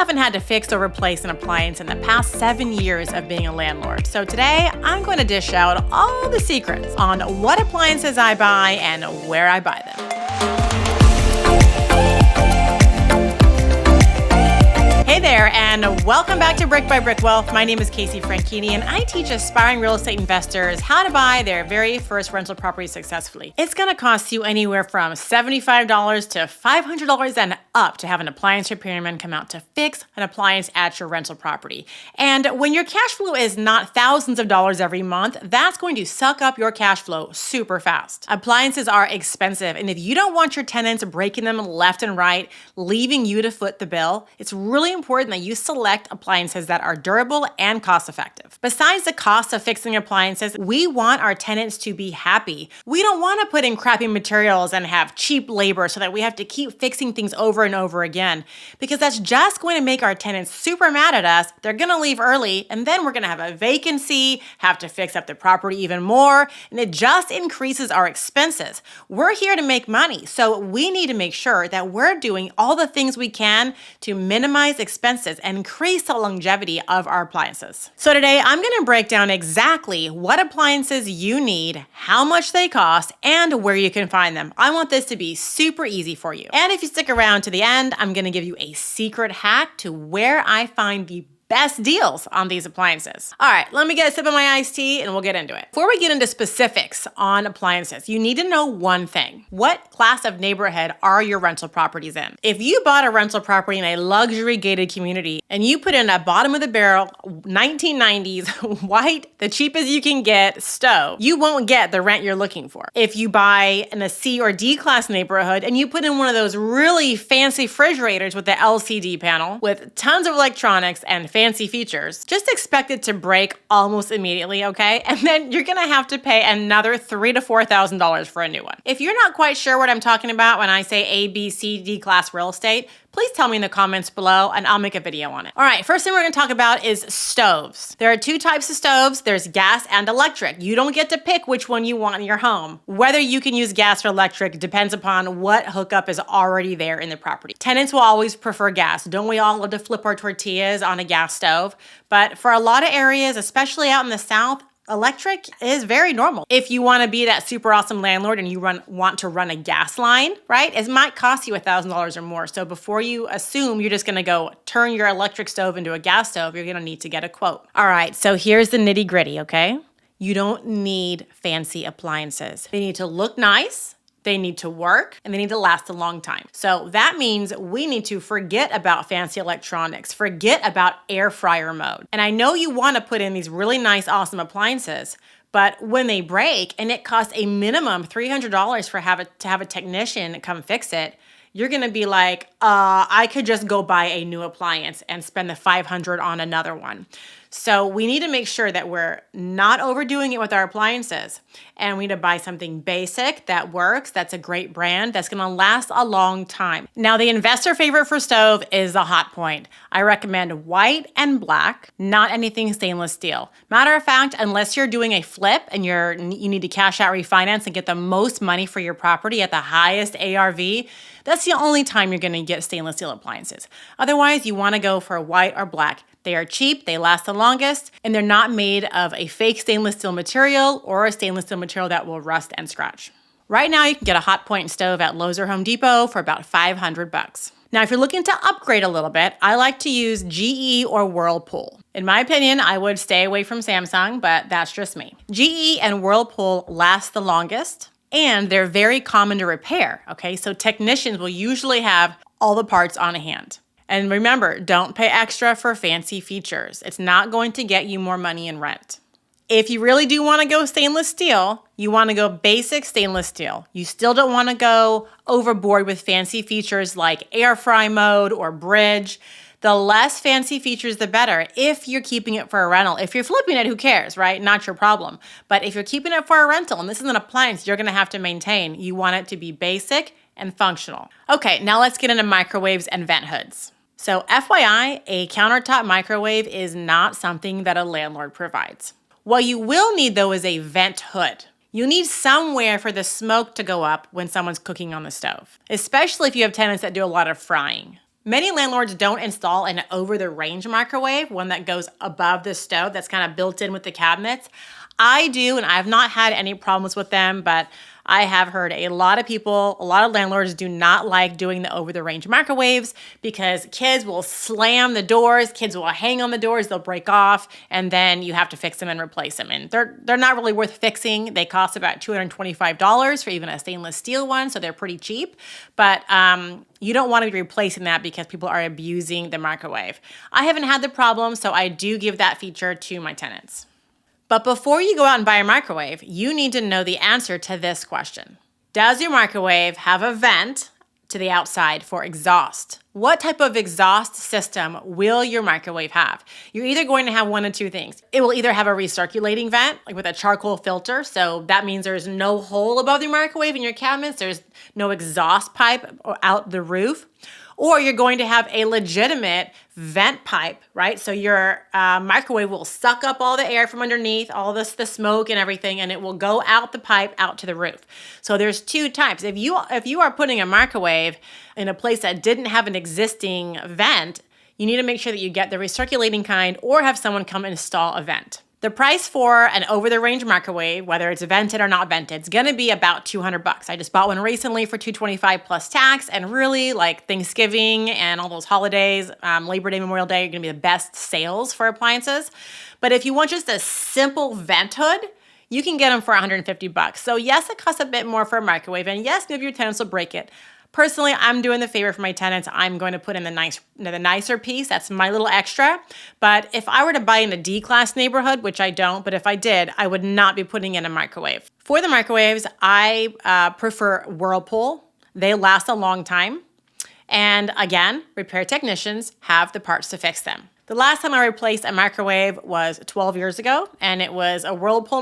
haven't had to fix or replace an appliance in the past 7 years of being a landlord. So today, I'm going to dish out all the secrets on what appliances I buy and where I buy them. Hey there, and welcome back to Brick by Brick Wealth. My name is Casey Franchini, and I teach aspiring real estate investors how to buy their very first rental property successfully. It's going to cost you anywhere from $75 to $500 and up to have an appliance repairman come out to fix an appliance at your rental property. And when your cash flow is not thousands of dollars every month, that's going to suck up your cash flow super fast. Appliances are expensive, and if you don't want your tenants breaking them left and right, leaving you to foot the bill, it's really important that you select appliances that are durable and cost-effective. Besides the cost of fixing appliances, we want our tenants to be happy. We don't want to put in crappy materials and have cheap labor so that we have to keep fixing things over and over again, because that's just going to make our tenants super mad at us. They're going to leave early, and then we're going to have a vacancy, have to fix up the property even more, and it just increases our expenses. We're here to make money, so we need to make sure that we're doing all the things we can to minimize expenses and increase the longevity of our appliances. So today I'm going to break down exactly what appliances you need, how much they cost, and where you can find them. I want this to be super easy for you. And if you stick around to the end, I'm going to give you a secret hack to where I find the best deals on these appliances. All right, let me get a sip of my iced tea and we'll get into it. Before we get into specifics on appliances, you need to know one thing. What class of neighborhood are your rental properties in? If you bought a rental property in a luxury gated community and you put in a bottom of the barrel 1990s white, the cheapest you can get stove, you won't get the rent you're looking for. If you buy in a C or D class neighborhood and you put in one of those really fancy refrigerators with the LCD panel with tons of electronics and fancy features, just expect it to break almost immediately, okay? And then you're gonna have to pay another $3,000 to $4,000 for a new one. If you're not quite sure what I'm talking about when I say A, B, C, D class real estate, please tell me in the comments below and I'll make a video on it. All right, first thing we're gonna talk about is stoves. There are two types of stoves. There's gas and electric. You don't get to pick which one you want in your home. Whether you can use gas or electric depends upon what hookup is already there in the property. Tenants will always prefer gas. Don't we all love to flip our tortillas on a gas stove? But for a lot of areas, especially out in the South, electric is very normal. If you want to be that super awesome landlord and you want to run a gas line, right? It might cost you $1,000 or more. So before you assume you're just going to go turn your electric stove into a gas stove, you're going to need to get a quote. All right, so here's the nitty gritty, okay? You don't need fancy appliances. They need to look nice. They need to work, and they need to last a long time. So that means we need to forget about fancy electronics, forget about air fryer mode. And I know you want to put in these really nice, awesome appliances, but when they break and it costs a minimum $300 to have a technician come fix it, you're gonna be like, I could just go buy a new appliance and spend the $500 on another one. So we need to make sure that we're not overdoing it with our appliances. And we need to buy something basic that works, that's a great brand, that's gonna last a long time. Now, the investor favorite for stove is the hot point. I recommend white and black, not anything stainless steel. Matter of fact, unless you're doing a flip and you need to cash out refinance and get the most money for your property at the highest ARV, that's the only time you're gonna get stainless steel appliances. Otherwise, you wanna go for white or black. They are cheap, they last the longest, and they're not made of a fake stainless steel material or a stainless steel material that will rust and scratch. Right now, you can get a hot point stove at Lowe's or Home Depot for about $500. Now, if you're looking to upgrade a little bit, I like to use GE or Whirlpool. In my opinion, I would stay away from Samsung, but that's just me. GE and Whirlpool last the longest, and they're very common to repair, okay? So technicians will usually have all the parts on hand. And remember, don't pay extra for fancy features. It's not going to get you more money in rent. If you really do want to go stainless steel, you want to go basic stainless steel. You still don't want to go overboard with fancy features like air fry mode or bridge. The less fancy features, the better. If you're keeping it for a rental, if you're flipping it, who cares, right? Not your problem. But if you're keeping it for a rental, and this is an appliance you're going to have to maintain, you want it to be basic and functional. Okay, now let's get into microwaves and vent hoods. So FYI, a countertop microwave is not something that a landlord provides. What you will need though is a vent hood. You need somewhere for the smoke to go up when someone's cooking on the stove, especially if you have tenants that do a lot of frying. Many landlords don't install an over-the-range microwave, one that goes above the stove that's kind of built in with the cabinets. I do, and I've not had any problems with them, but I have heard a lot of people, a lot of landlords do not like doing the over-the-range microwaves because kids will slam the doors, kids will hang on the doors, they'll break off, and then you have to fix them and replace them. And they're not really worth fixing. They cost about $225 for even a stainless steel one, so they're pretty cheap. But you don't want to be replacing that because people are abusing the microwave. I haven't had the problem, so I do give that feature to my tenants. But before you go out and buy a microwave, you need to know the answer to this question. Does your microwave have a vent to the outside for exhaust? What type of exhaust system will your microwave have? You're either going to have one of two things. It will either have a recirculating vent, like with a charcoal filter, so that means there's no hole above your microwave in your cabinets, there's no exhaust pipe out the roof, or you're going to have a legitimate vent pipe, right? So your microwave will suck up all the air from underneath, all the smoke and everything, and it will go out the pipe out to the roof. So there's two types. If you are putting a microwave in a place that didn't have an existing vent, you need to make sure that you get the recirculating kind or have someone come install a vent. The price for an over-the-range microwave, whether it's vented or not vented, is gonna be about $200. I just bought one recently for $225 plus tax, and really, like Thanksgiving and all those holidays, Labor Day, Memorial Day, are gonna be the best sales for appliances. But if you want just a simple vent hood, you can get them for $150. So yes, it costs a bit more for a microwave, and yes, maybe your tenants will break it. Personally, I'm doing the favor for my tenants. I'm going to put in the nicer piece. That's my little extra. But if I were to buy in a D-class neighborhood, which I don't, but if I did, I would not be putting in a microwave. For the microwaves, I prefer Whirlpool. They last a long time. And again, repair technicians have the parts to fix them. The last time I replaced a microwave was 12 years ago, and it was a Whirlpool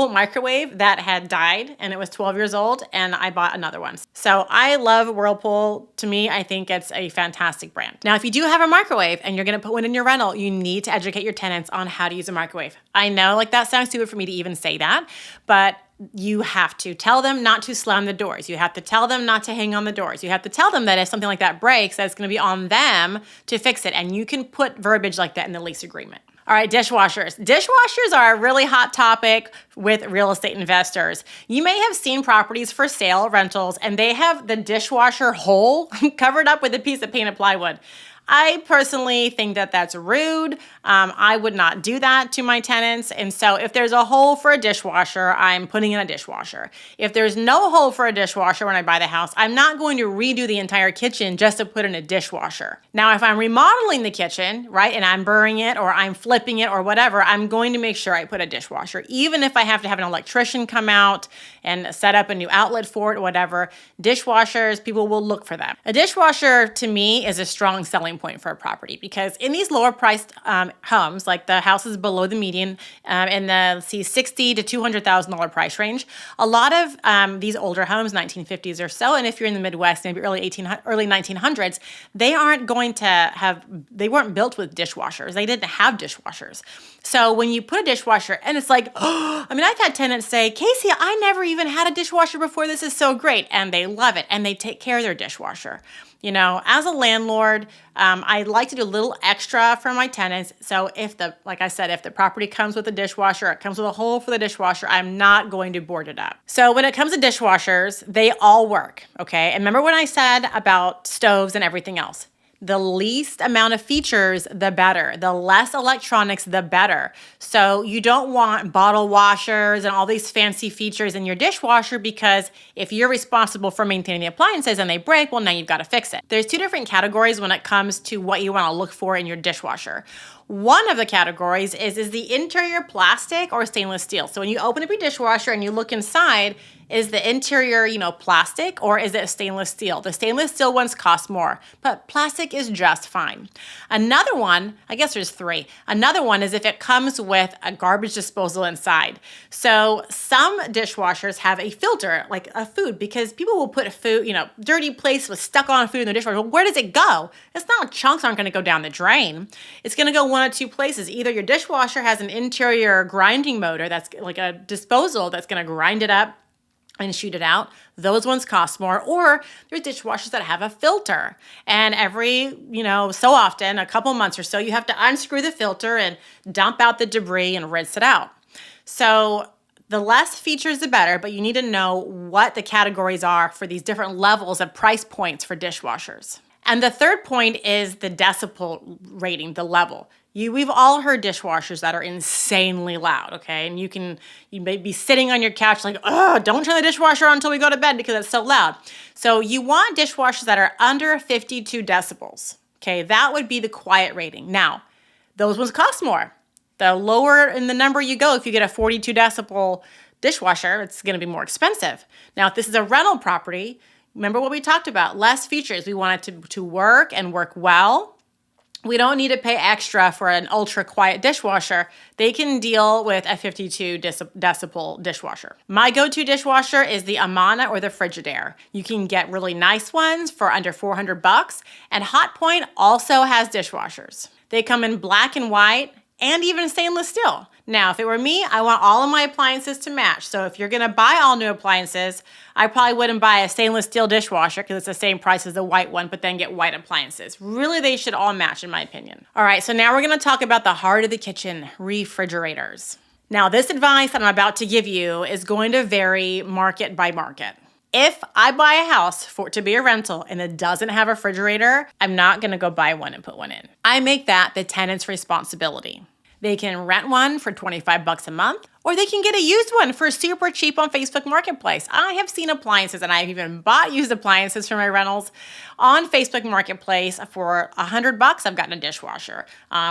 microwave that had died, and it was 12 years old, and I bought another one. So I love Whirlpool. To me, I think it's a fantastic brand. Now, if you do have a microwave and you're gonna put one in your rental, you need to educate your tenants on how to use a microwave. I know, like, that sounds stupid for me to even say that, but you have to tell them not to slam the doors. You have to tell them not to hang on the doors. You have to tell them that if something like that breaks, that it's going to be on them to fix it. And you can put verbiage like that in the lease agreement. All right, dishwashers. Dishwashers are a really hot topic with real estate investors. You may have seen properties for sale, rentals, and they have the dishwasher hole covered up with a piece of painted plywood. I personally think that that's rude. I would not do that to my tenants. And so if there's a hole for a dishwasher, I'm putting in a dishwasher. If there's no hole for a dishwasher when I buy the house, I'm not going to redo the entire kitchen just to put in a dishwasher. Now, if I'm remodeling the kitchen, right, and I'm burring it or I'm flipping it or whatever, I'm going to make sure I put a dishwasher. Even if I have to have an electrician come out and set up a new outlet for it or whatever, dishwashers, people will look for them. A dishwasher, to me, is a strong selling point for a property because in these lower priced homes, like the houses below the median in the $60,000 to $200,000 price range, a lot of these older homes, 1950s or so, and if you're in the Midwest, maybe early 1900s, they weren't built with dishwashers. They didn't have dishwashers. So when you put a dishwasher, and it's like, oh, I mean, I've had tenants say, Casey, I never even had a dishwasher before. This is so great. And they love it. And they take care of their dishwasher. You know, as a landlord, I like to do a little extra for my tenants. So like I said, if the property comes with a dishwasher, it comes with a hole for the dishwasher, I'm not going to board it up. So when it comes to dishwashers, they all work, okay? And remember when I said about stoves and everything else? The least amount of features, the better. The less electronics, the better. So you don't want bottle washers and all these fancy features in your dishwasher because if you're responsible for maintaining the appliances and they break, well, now you've got to fix it. There's two different categories when it comes to what you want to look for in your dishwasher. One of the categories is the interior plastic or stainless steel. So when you open up your dishwasher and you look inside, is the interior, plastic or is it stainless steel? The stainless steel ones cost more, but plastic is just fine. Another one, I guess there's three. Another one is if it comes with a garbage disposal inside. So some dishwashers have a filter, like a food, because people will put food, dirty plates with stuck on food in the dishwasher. Well, where does it go? It's not chunks aren't going to go down the drain. It's going to go one of two places. Either your dishwasher has an interior grinding motor that's like a disposal that's going to grind it up and shoot it out, those ones cost more. Or there's dishwashers that have a filter. And every, so often, a couple months or so, you have to unscrew the filter and dump out the debris and rinse it out. So the less features, the better, but you need to know what the categories are for these different levels of price points for dishwashers. And the third point is the decibel rating, the level. We've all heard dishwashers that are insanely loud, okay? And you may be sitting on your couch like, oh, don't turn the dishwasher on until we go to bed because it's so loud. So you want dishwashers that are under 52 decibels, okay? That would be the quiet rating. Now, those ones cost more. The lower in the number you go, if you get a 42 decibel dishwasher, it's gonna be more expensive. Now, if this is a rental property, remember what we talked about, less features. We want it to work and work well. We don't need to pay extra for an ultra quiet dishwasher. They can deal with a 52 decibel dishwasher. My go-to dishwasher is the Amana or the Frigidaire. You can get really nice ones for under $400, and Hotpoint also has dishwashers. They come in black and white and even stainless steel. Now, if it were me, I want all of my appliances to match. So if you're gonna buy all new appliances, I probably wouldn't buy a stainless steel dishwasher because it's the same price as the white one, but then get white appliances. Really, they should all match in my opinion. All right, so now we're gonna talk about the heart of the kitchen, refrigerators. Now, this advice that I'm about to give you is going to vary market by market. If I buy a house to be a rental and it doesn't have a refrigerator, I'm not gonna go buy one and put one in. I make that the tenant's responsibility. They can rent one for $25 a month, or they can get a used one for super cheap on Facebook Marketplace. I have seen appliances, and I've even bought used appliances for my rentals on Facebook Marketplace. For $100, I've gotten a dishwasher.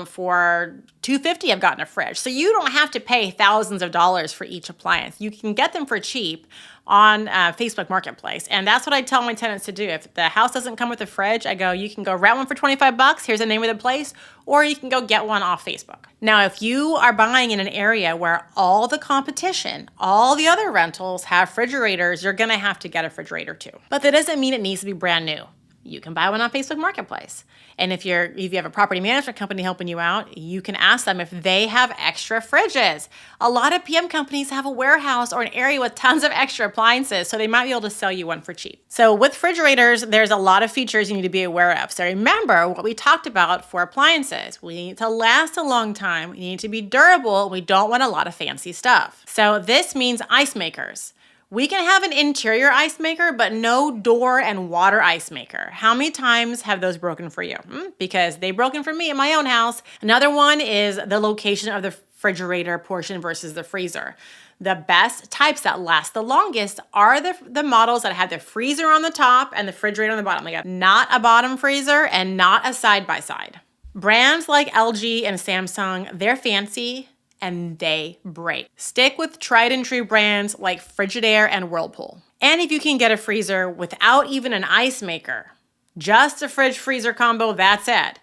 For $250, I've gotten a fridge. So you don't have to pay thousands of dollars for each appliance. You can get them for cheap on Facebook Marketplace. And that's what I tell my tenants to do. If the house doesn't come with a fridge, I go, you can go rent one for $25. Here's the name of the place. Or you can go get one off Facebook. Now, if you are buying in an area where all the competition, all the other rentals have refrigerators, you're gonna have to get a refrigerator too. But that doesn't mean it needs to be brand new. You can buy one on Facebook Marketplace. And if you have a property management company helping you out, you can ask them if they have extra fridges. A lot of PM companies have a warehouse or an area with tons of extra appliances, so they might be able to sell you one for cheap. So with refrigerators, there's a lot of features you need to be aware of. So remember what we talked about for appliances. We need to last a long time. We need to be durable. We don't want a lot of fancy stuff. So this means ice makers. We can have an interior ice maker, but no door and water ice maker. How many times have those broken for you? Because they've broken for me in my own house. Another one is the location of the refrigerator portion versus the freezer. The best types that last the longest are the models that have the freezer on the top and the refrigerator on the bottom. Like not a bottom freezer and not a side-by-side. Brands like LG and Samsung, they're fancy, and they break. Stick with tried and true brands like Frigidaire and Whirlpool. And if you can get a freezer without even an ice maker, just a fridge freezer combo, that's it.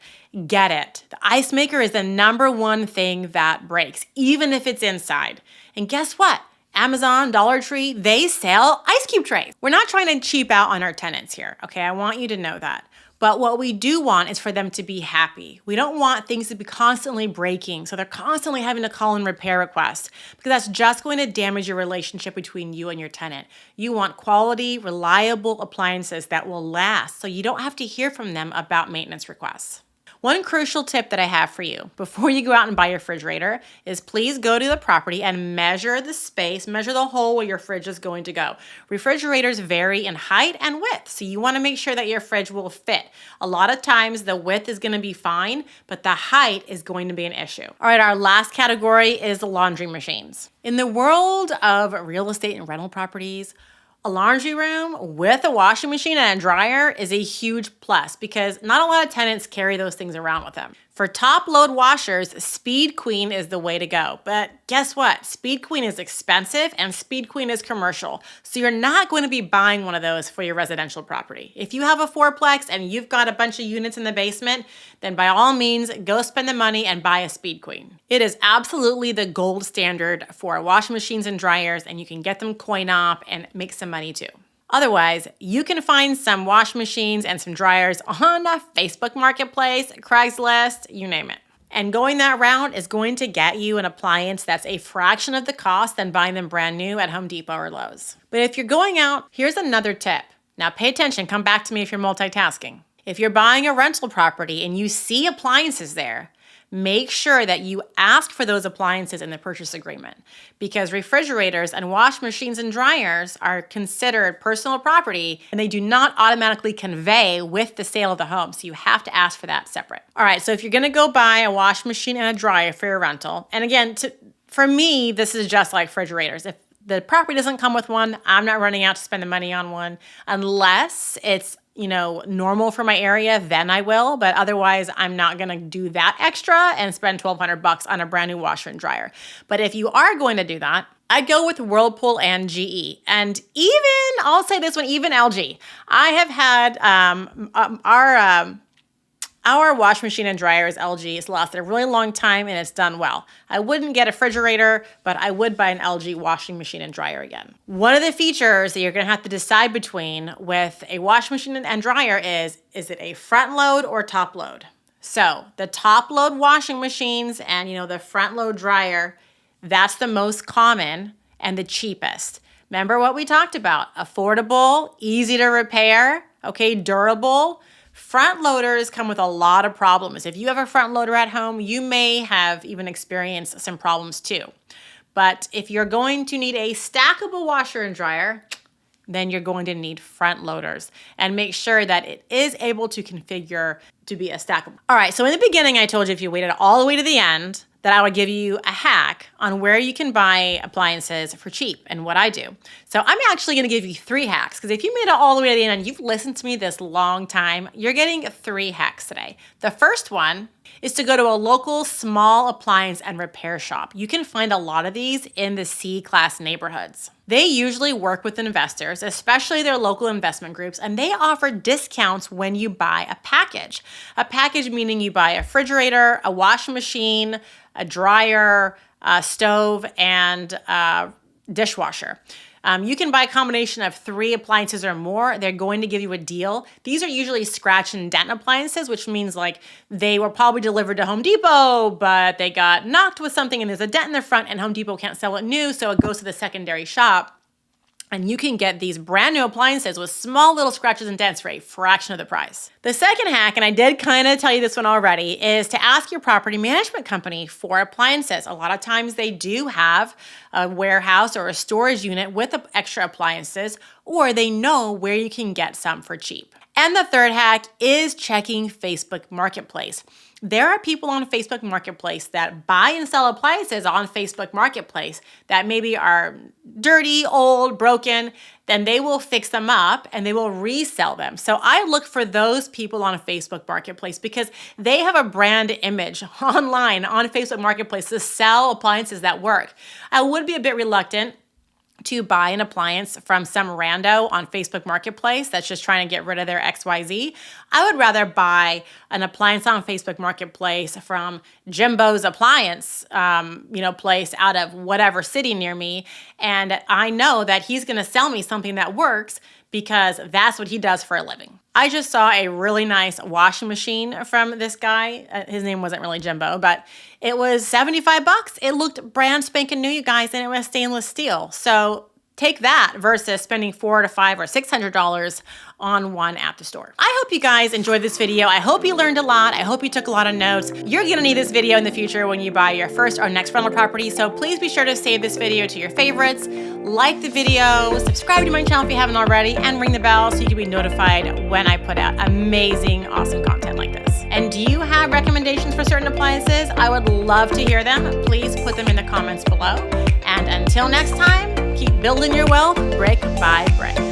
Get it. The ice maker is the number one thing that breaks, even if it's inside. And guess what? Amazon, Dollar Tree, they sell ice cube trays. We're not trying to cheap out on our tenants here, okay? I want you to know that. But what we do want is for them to be happy. We don't want things to be constantly breaking, so they're constantly having to call in repair requests, because that's just going to damage your relationship between you and your tenant. You want quality, reliable appliances that will last, so you don't have to hear from them about maintenance requests. One crucial tip that I have for you before you go out and buy your refrigerator is please go to the property and measure the space, measure the hole where your fridge is going to go. Refrigerators vary in height and width, so you want to make sure that your fridge will fit. A lot of times the width is going to be fine, but the height is going to be an issue. All right, our last category is the laundry machines. In the world of real estate and rental properties, a laundry room with a washing machine and a dryer is a huge plus because not a lot of tenants carry those things around with them. For top load washers, Speed Queen is the way to go. But guess what? Speed Queen is expensive and Speed Queen is commercial. So you're not going to be buying one of those for your residential property. If you have a fourplex and you've got a bunch of units in the basement, then by all means, go spend the money and buy a Speed Queen. It is absolutely the gold standard for washing machines and dryers, and you can get them coin op and make some money too. Otherwise, you can find some wash machines and some dryers on a Facebook Marketplace, Craigslist, you name it. And going that route is going to get you an appliance that's a fraction of the cost than buying them brand new at Home Depot or Lowe's. But if you're going out, here's another tip. Now pay attention, come back to me if you're multitasking. If you're buying a rental property and you see appliances there, make sure that you ask for those appliances in the purchase agreement, because refrigerators and wash machines and dryers are considered personal property and they do not automatically convey with the sale of the home. So you have to ask for that separate. All right, so if you're gonna go buy a wash machine and a dryer for your rental, and again, for me, this is just like refrigerators. If the property doesn't come with one, I'm not running out to spend the money on one unless it's normal for my area, then I will. But otherwise, I'm not going to do that extra and spend $1,200 on a brand new washer and dryer. But if you are going to do that, I'd go with Whirlpool and GE. And even, I'll say this one, even LG. I have had our wash machine and dryer is LG. It's lasted a really long time and it's done well. I wouldn't get a refrigerator, but I would buy an LG washing machine and dryer again. One of the features that you're gonna have to decide between with a wash machine and dryer is it a front load or top load? So the top load washing machines and the front load dryer, that's the most common and the cheapest. Remember what we talked about, affordable, easy to repair, okay, durable. Front loaders come with a lot of problems. If you have a front loader at home, you may have even experienced some problems too. But if you're going to need a stackable washer and dryer, then you're going to need front loaders, and make sure that it is able to configure to be a stackable. All right, so in the beginning, I told you if you waited all the way to the end, that I would give you a hack on where you can buy appliances for cheap and what I do. So I'm actually gonna give you 3 hacks, because if you made it all the way to the end and you've listened to me this long time, you're getting 3 hacks today. The first one is to go to a local small appliance and repair shop. You can find a lot of these in the C-class neighborhoods. They usually work with investors, especially their local investment groups, and they offer discounts when you buy a package. A package meaning you buy a refrigerator, a washing machine, a dryer, a stove, and a dishwasher. You can buy a combination of 3 appliances or more. They're going to give you a deal. These are usually scratch and dent appliances, which means like they were probably delivered to Home Depot, but they got knocked with something and there's a dent in the front and Home Depot can't sell it new, so it goes to the secondary shop. And you can get these brand new appliances with small little scratches and dents for a fraction of the price. The second hack, and I did kind of tell you this one already, is to ask your property management company for appliances. A lot of times they do have a warehouse or a storage unit with extra appliances, or they know where you can get some for cheap. And the third hack is checking Facebook Marketplace. There are people on Facebook Marketplace that buy and sell appliances on Facebook Marketplace that maybe are dirty, old, broken. Then they will fix them up and they will resell them. So I look for those people on Facebook Marketplace because they have a brand image online on Facebook Marketplace to sell appliances that work. I would be a bit reluctant to buy an appliance from some rando on Facebook Marketplace that's just trying to get rid of their XYZ. I would rather buy an appliance on Facebook Marketplace from Jimbo's appliance, place out of whatever city near me. And I know that he's gonna sell me something that works because that's what he does for a living. I just saw a really nice washing machine from this guy. His name wasn't really Jimbo, but it was $75. It looked brand spanking new, you guys, and it was stainless steel. So take that versus spending $400 to $500 or $600 on one at the store. I hope you guys enjoyed this video. I hope you learned a lot. I hope you took a lot of notes. You're gonna need this video in the future when you buy your first or next rental property. So please be sure to save this video to your favorites, like the video, subscribe to my channel if you haven't already, and ring the bell so you can be notified when I put out amazing, awesome content like this. And do you have recommendations for certain appliances? I would love to hear them. Please put them in the comments below. And until next time, keep building your wealth brick by brick.